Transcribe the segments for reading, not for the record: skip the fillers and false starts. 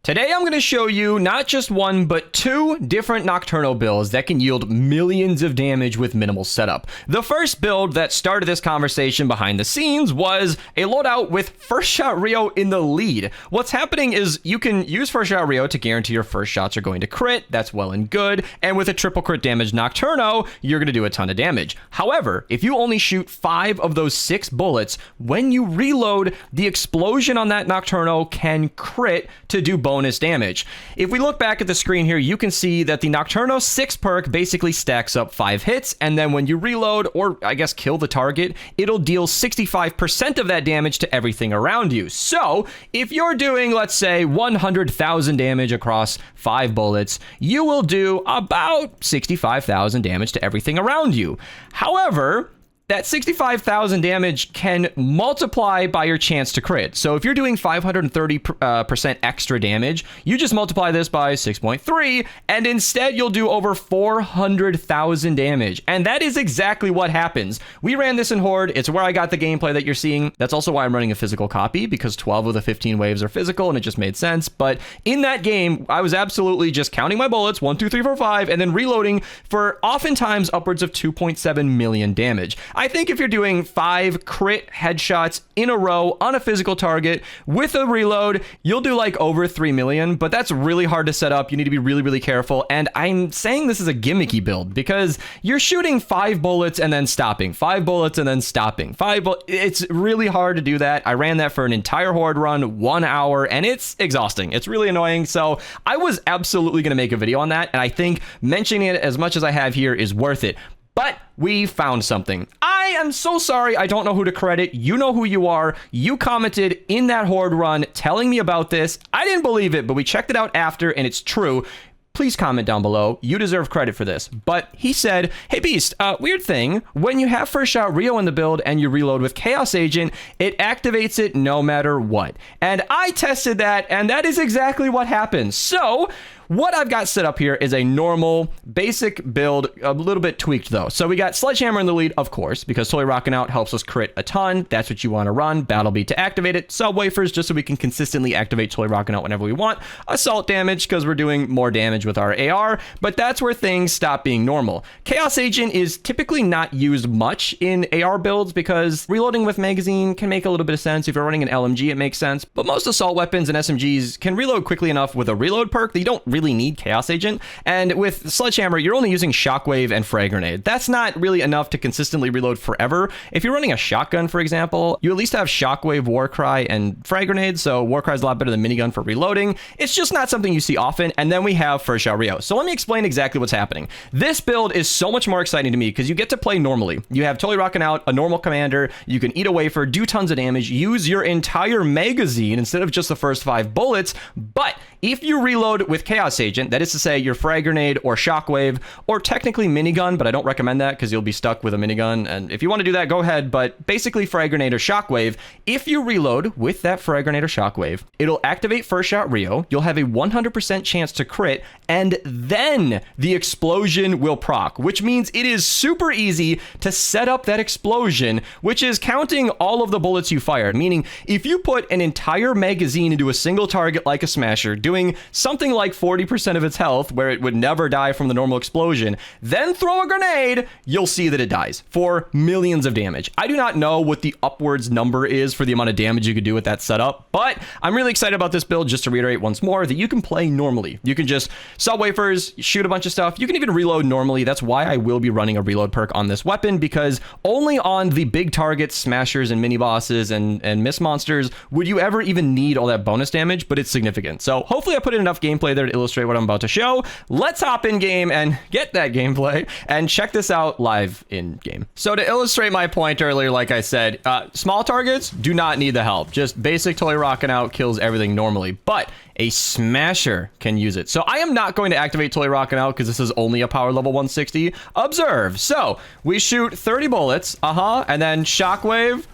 Today I'm going to show you not just one, but two different Nocturno builds that can yield millions of damage with minimal setup. The first build that started this conversation behind the scenes was a loadout with First Shot Rio in the lead. What's happening is you can use First Shot Rio to guarantee your first shots are going to crit. That's well and good. And with a triple crit damage Nocturno, you're going to do a ton of damage. However, if you only shoot 5 of those 6 bullets, when you reload, the explosion on that Nocturno can crit to do bonus damage. If we look back at the screen here, you can see that the Nocturno 6 perk basically stacks up 5 hits, and then when you reload, or I guess kill the target, it'll deal 65% of that damage to everything around you. So if you're doing, let's say, 100,000 damage across 5 bullets, you will do about 65,000 damage to everything around you. However, that 65,000 damage can multiply by your chance to crit. So if you're doing 530% extra damage, you just multiply this by 6.3, and instead you'll do over 400,000 damage. And that is exactly what happens. We ran this in Horde. It's where I got the gameplay that you're seeing. That's also why I'm running a physical copy, because 12 of the 15 waves are physical, and it just made sense. But in that game, I was absolutely just counting my bullets, 1, 2, 3, 4, 5, and then reloading for oftentimes upwards of 2.7 million damage. I think if you're doing 5 crit headshots in a row on a physical target with a reload, you'll do like over 3 million, but that's really hard to set up. You need to be really, really careful. And I'm saying this is a gimmicky build because you're shooting 5 bullets and then stopping, 5 bullets and then stopping, it's really hard to do that. I ran that for an entire Horde run, 1 hour, and it's exhausting. It's really annoying. So I was absolutely going to make a video on that. And I think mentioning it as much as I have here is worth it. But we found something. I am so sorry. I don't know who to credit. You know who you are. You commented in that Horde run telling me about this. I didn't believe it, but we checked it out after, and it's true. Please comment down below. You deserve credit for this. But he said, hey Beast, weird thing. When you have First Shot Rio in the build and you reload with Chaos Agent, it activates it no matter what. And I tested that, and that is exactly what happens. So what I've got set up here is a normal, basic build, a little bit tweaked though. So we got Sledgehammer in the lead, of course, because Totally Rocking Out helps us crit a ton. That's what you want to run. Battle Beat to activate it. Sub-wafers, just so we can consistently activate Totally Rocking Out whenever we want. Assault damage, because we're doing more damage with our AR, but that's where things stop being normal. Chaos Agent is typically not used much in AR builds because reloading with magazine can make a little bit of sense. If you're running an LMG, it makes sense, but most assault weapons and SMGs can reload quickly enough with a reload perk that you don't really need Chaos Agent. And with Sledgehammer, you're only using Shockwave and Frag Grenade. That's not really enough to consistently reload forever. If you're running a shotgun, for example, you at least have Shockwave, Warcry, and Frag Grenade, so Warcry is a lot better than minigun for reloading. It's just not something you see often. And then we have First Shot Rio. So let me explain exactly what's happening. This build is so much more exciting to me because you get to play normally. You have Totally Rocking Out, a normal commander. You can eat a wafer, do tons of damage, use your entire magazine instead of just the first 5 bullets. But if you reload with Chaos Agent, that is to say your Frag Grenade or Shockwave, or technically minigun, but I don't recommend that because you'll be stuck with a minigun. And if you want to do that, go ahead. But basically Frag Grenade or Shockwave, if you reload with that Frag Grenade or Shockwave, it'll activate First Shot Rio. You'll have a 100% chance to crit, and then the explosion will proc, which means it is super easy to set up that explosion, which is counting all of the bullets you fired. Meaning if you put an entire magazine into a single target like a smasher, doing something like 40% of its health, where it would never die from the normal explosion, then throw a grenade, you'll see that it dies for millions of damage. I do not know what the upwards number is for the amount of damage you could do with that setup, but I'm really excited about this build. Just to reiterate once more, that you can play normally. You can just sub-wafers, shoot a bunch of stuff. You can even reload normally. That's why I will be running a reload perk on this weapon, because only on the big targets, smashers and mini bosses and miss monsters would you ever even need all that bonus damage, but it's significant. So hopefully I put in enough gameplay there to illustrate what I'm about to show. Let's hop in game and get that gameplay and check this out live in game. So to illustrate my point earlier, like I said, small targets do not need the help. Just basic Totally Rocking Out kills everything normally, but a smasher can use it. So I am not going to activate Totally Rocking Out because this is only a power level 160. Observe. So we shoot 30 bullets, and then Shockwave,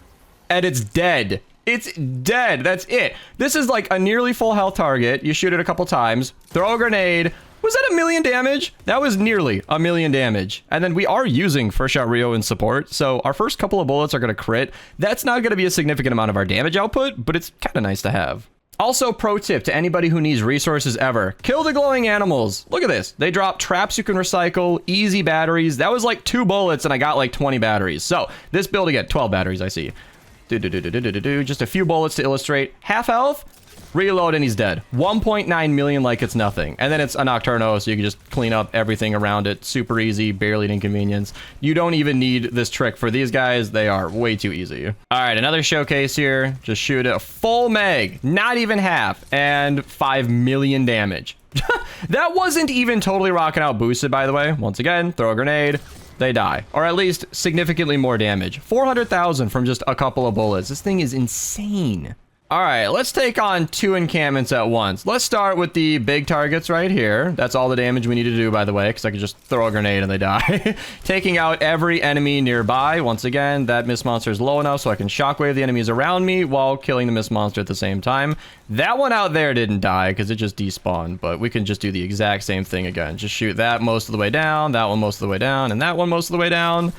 and it's dead. It's dead. That's it. This is like a nearly full health target. You shoot it a couple times, throw a grenade. Was that 1 million damage? That was nearly 1 million damage. And then we are using First Shot Rio in support, so our first couple of bullets are going to crit. That's not going to be a significant amount of our damage output, but it's kind of nice to have. Also, pro tip to anybody who needs resources ever, kill the glowing animals. Look at this. They drop traps you can recycle, easy batteries. That was like 2 bullets and I got like 20 batteries. So this build again, 12 batteries I see. Just a few bullets to illustrate. Half health, reload and he's dead. 1.9 million like it's nothing. And then it's a Nocturno, so you can just clean up everything around it. Super easy, barely an inconvenience. You don't even need this trick for these guys. They are way too easy. All right, another showcase here. Just shoot a full meg, not even half, and 5 million damage. That wasn't even totally rocking out boosted, by the way. Once again, throw a grenade. They die, or at least significantly more damage. 400,000 from just a couple of bullets. This thing is insane. All right, let's take on 2 encampments at once. Let's start with the big targets right here. That's all the damage we need to do, by the way, because I can just throw a grenade and they die. Taking out every enemy nearby. Once again, that mist monster is low enough so I can shockwave the enemies around me while killing the mist monster at the same time. That one out there didn't die because it just despawned, but we can just do the exact same thing again. Just shoot that most of the way down, that one most of the way down, and that one most of the way down.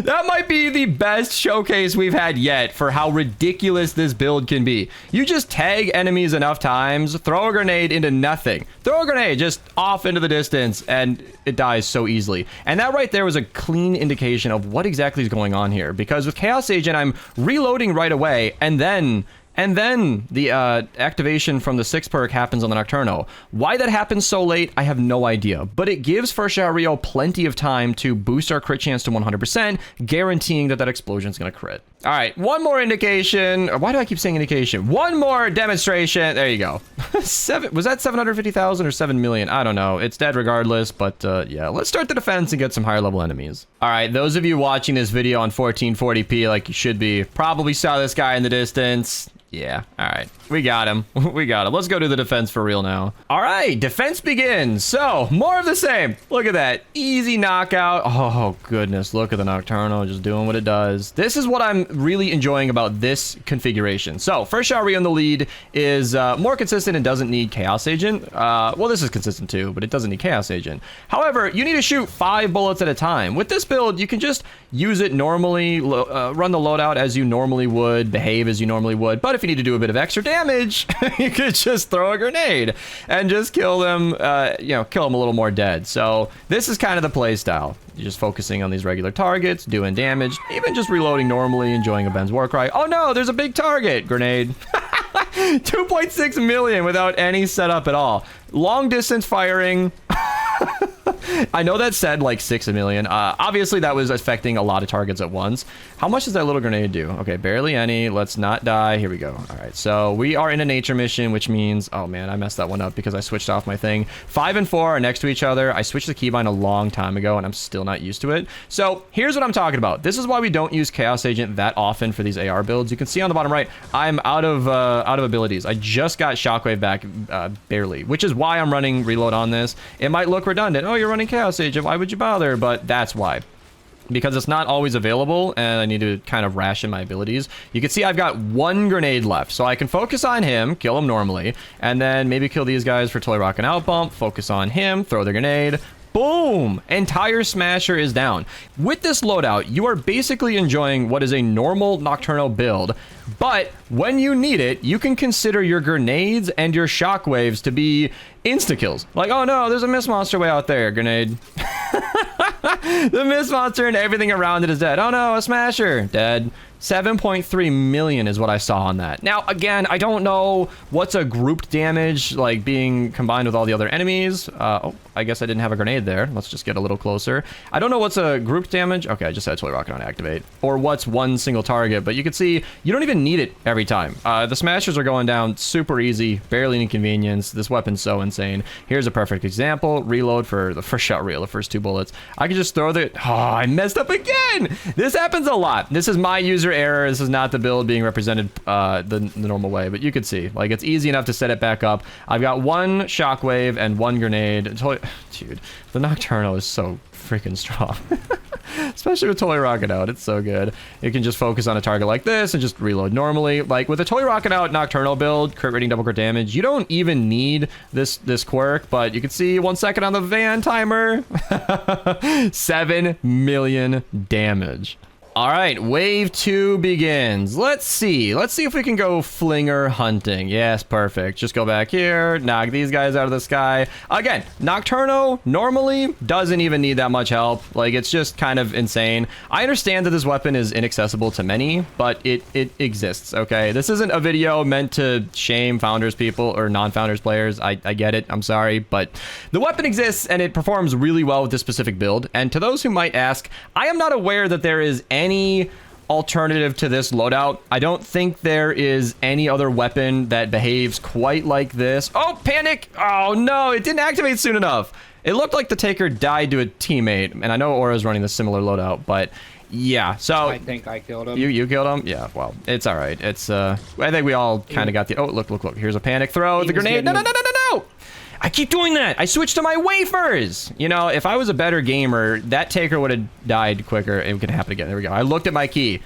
That might be the best showcase we've had yet for how ridiculous this build can be. You just tag enemies enough times, throw a grenade into nothing. Throw a grenade just off into the distance, and it dies so easily. And that right there was a clean indication of what exactly is going on here. Because with Chaos Agent, I'm reloading right away, and then the activation from the 6 perk happens on the Nocturno. Why that happens so late, I have no idea. But it gives First Shot Rio plenty of time to boost our crit chance to 100%, guaranteeing that that explosion is going to crit. All right, one more indication. Why do I keep saying indication? One more demonstration. There you go. Was that 750,000 or 7 million? I don't know. It's dead regardless, but yeah. Let's start the defense and get some higher level enemies. All right, those of you watching this video on 1440p like you should be probably saw this guy in the distance. Yeah, all right. We got him. We got him. Let's go to the defense for real now. All right, defense begins. So, more of the same. Look at that. Easy knockout. Oh, goodness. Look at the Nocturno just doing what it does. This is what I'm really enjoying about this configuration. So, First Shot Rio in the lead is more consistent and doesn't need Chaos Agent. Well, this is consistent too, but it doesn't need Chaos Agent. However, you need to shoot 5 bullets at a time. With this build, you can just use it normally, run the loadout as you normally would, behave as you normally would. But if you need to do a bit of extra damage, you could just throw a grenade and just kill them, kill them a little more dead. So this is kind of the play style. You're just focusing on these regular targets, doing damage, even just reloading normally, enjoying a Ben's war cry. Oh no, there's a big target. Grenade. 2.6 million without any setup at all. Long distance firing. I know that said like 6 million. Obviously that was affecting a lot of targets at once. How much does that little grenade do? Okay, barely any. Let's not die. Here we go. All right, so we are in a nature mission, which means, oh man, I messed that one up because I switched off my thing. 5 and 4 are next to each other. I switched the keybind a long time ago and I'm still not used to it. So here's what I'm talking about. This is why we don't use Chaos Agent that often for these AR builds. You can see on the bottom right, I'm out of abilities. I just got Shockwave back barely, which is why I'm running reload on this. It might look redundant. Oh, you're running Chaos Agent, why would you bother? But that's why. Because it's not always available and I need to kind of ration my abilities. You can see I've got 1 grenade left, so I can focus on him, kill him normally, and then maybe kill these guys for Toy Rock and Out Bump, focus on him, throw the grenade. Boom! Entire smasher is down. With this loadout, you are basically enjoying what is a normal Nocturno build, but when you need it, you can consider your grenades and your shockwaves to be insta-kills. Like, oh no, there's a mist monster way out there, grenade. The mist monster and everything around it is dead. Oh no, a smasher, dead. 7.3 million is what I saw on that. Now, again, I don't know what's a grouped damage, like being combined with all the other enemies. Oh, I guess I didn't have a grenade there. Let's just get a little closer. I don't know what's a grouped damage. Okay, I just had Toy Rocket on activate. Or what's one single target, but you can see you don't even need it every time. The smashers are going down super easy, barely an inconvenience. This weapon's so insane. Here's a perfect example. Reload for the first shot reel, the first 2 bullets. I can just throw the... Oh, I messed up again! This happens a lot. This is my user error. This is not the build being represented the normal way, but you could see, like, it's easy enough to set it back up. I've got 1 shockwave and 1 grenade. Dude, the Nocturno is so freaking strong. Especially with Toy Rocket Out, it's so good. You can just focus on a target like this and just reload normally. Like with a Toy Rocket Out Nocturno build, crit rating, double crit damage, you don't even need this quirk, but you can see 1 second on the van timer. 7 million damage. All right, wave 2 begins. Let's see if we can go flinger hunting. Yes, perfect. Just go back here, knock these guys out of the sky. Again, Nocturno normally doesn't even need that much help. Like, it's just kind of insane. I understand that this weapon is inaccessible to many, but it exists, okay? This isn't a video meant to shame Founders people or non-Founders players. I get it, I'm sorry, but the weapon exists and it performs really well with this specific build. And to those who might ask, I am not aware that there is any alternative to this loadout. I don't think there is any other weapon that behaves quite like this. Oh, panic! Oh no, it didn't activate soon enough. It looked like the Taker died to a teammate, and I know Aura's running the similar loadout, but yeah, so I think I killed him. You killed him? Yeah, well, it's all right. It's I think we all kind of got the. Oh, look! Here's a panic throw. The grenade. No! I keep doing that. I switched to my wafers. You know, if I was a better gamer, that Taker would have died quicker. It could happen again. There we go. I looked at my key.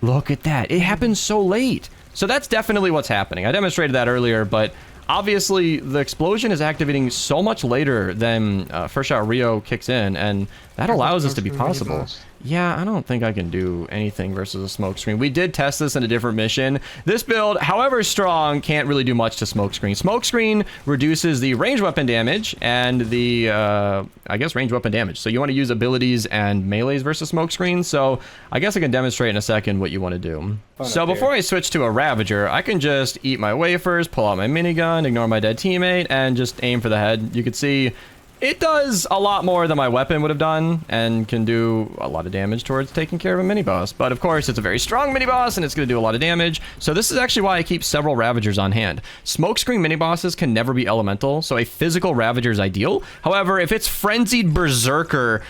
Look at that. It happens so late. So that's definitely what's happening. I demonstrated that earlier, but obviously the explosion is activating so much later than First Shot Rio kicks in, and that allows this to be possible. Yeah, I don't think I can do anything versus a smoke screen. We did test this in a different mission. This build, however strong, can't really do much to smoke screen. Smoke screen reduces the range weapon damage and the, I guess, range weapon damage. So you want to use abilities and melees versus smoke screen. So I guess I can demonstrate in a second what you want to do. So before I switch to a Ravager, I can just eat my wafers, pull out my minigun, ignore my dead teammate, and just aim for the head. You can see it does a lot more than my weapon would have done and can do a lot of damage towards taking care of a mini-boss. But of course, it's a very strong mini-boss and it's going to do a lot of damage. So this is actually why I keep several Ravagers on hand. Smokescreen mini-bosses can never be elemental, so a physical Ravager is ideal. However, if it's Frenzied Berserker,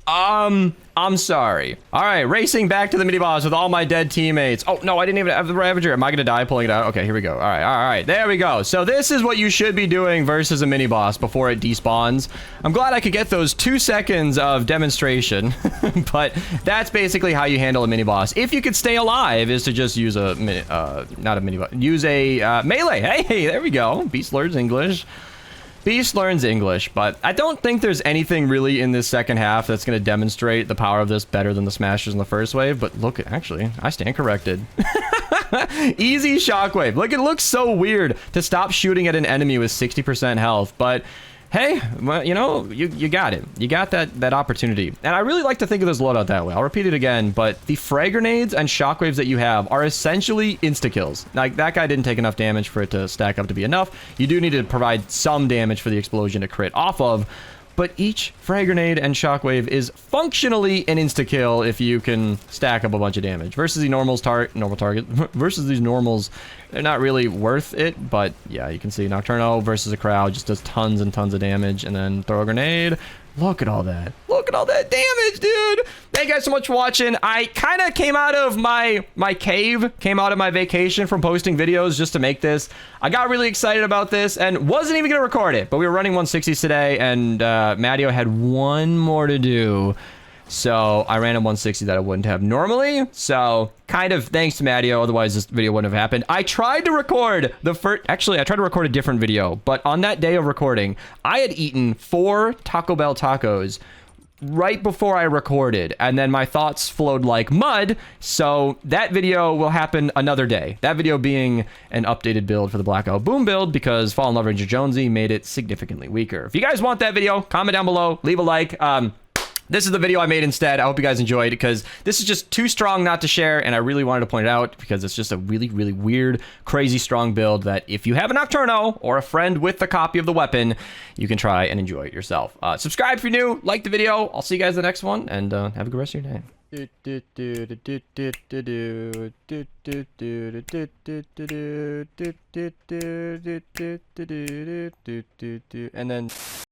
I'm sorry. All right, racing back to the mini-boss with all my dead teammates. Oh, no, I didn't even have the Ravager. Am I going to die pulling it out? Okay, here we go. All right, there we go. So this is what you should be doing versus a mini-boss before it despawns. I'm glad I could get those 2 seconds of demonstration, but that's basically how you handle a mini-boss. If you could stay alive, is to just use a, not a mini-boss, use a melee. Hey, there we go. Beast learns English. Beast learns English, but I don't think there's anything really in this second half that's going to demonstrate the power of this better than the smashes in the first wave. But look, actually, I stand corrected. Easy shockwave. Look, it looks so weird to stop shooting at an enemy with 60% health, but hey, well, you know, you got it. You got that opportunity. And I really like to think of this loadout that way. I'll repeat it again, but the frag grenades and shockwaves that you have are essentially insta-kills. Like, that guy didn't take enough damage for it to stack up to be enough. You do need to provide some damage for the explosion to crit off of, but each frag grenade and shockwave is functionally an insta-kill if you can stack up a bunch of damage. Versus the normal target, versus these normals, they're not really worth it, but yeah, you can see Nocturno versus a crowd just does tons and tons of damage, and then throw a grenade. Look at all that. Look at all that damage, dude. Thank you guys so much for watching. I kind of came out of my cave, came out of my vacation from posting videos just to make this. I got really excited about this and wasn't even going to record it, but we were running 160s today, and Matteo had one more to do. So I ran a 160 that I wouldn't have normally. So kind of thanks to Matteo, otherwise this video wouldn't have happened. I tried to record the first, actually I tried to record a different video, but on that day of recording, I had eaten 4 Taco Bell tacos right before I recorded, and then my thoughts flowed like mud. So that video will happen another day. That video being an updated build for the Blackout Boom build, because Fallen Love Ranger Jonesy made it significantly weaker. If you guys want that video, comment down below, leave a like. This is the video I made instead. I hope you guys enjoyed, because this is just too strong not to share, and I really wanted to point it out because it's just a really, really weird, crazy strong build that if you have a Nocturno or a friend with a copy of the weapon, you can try and enjoy it yourself. Subscribe if you're new, like the video. I'll see you guys in the next one, and have a good rest of your day. And then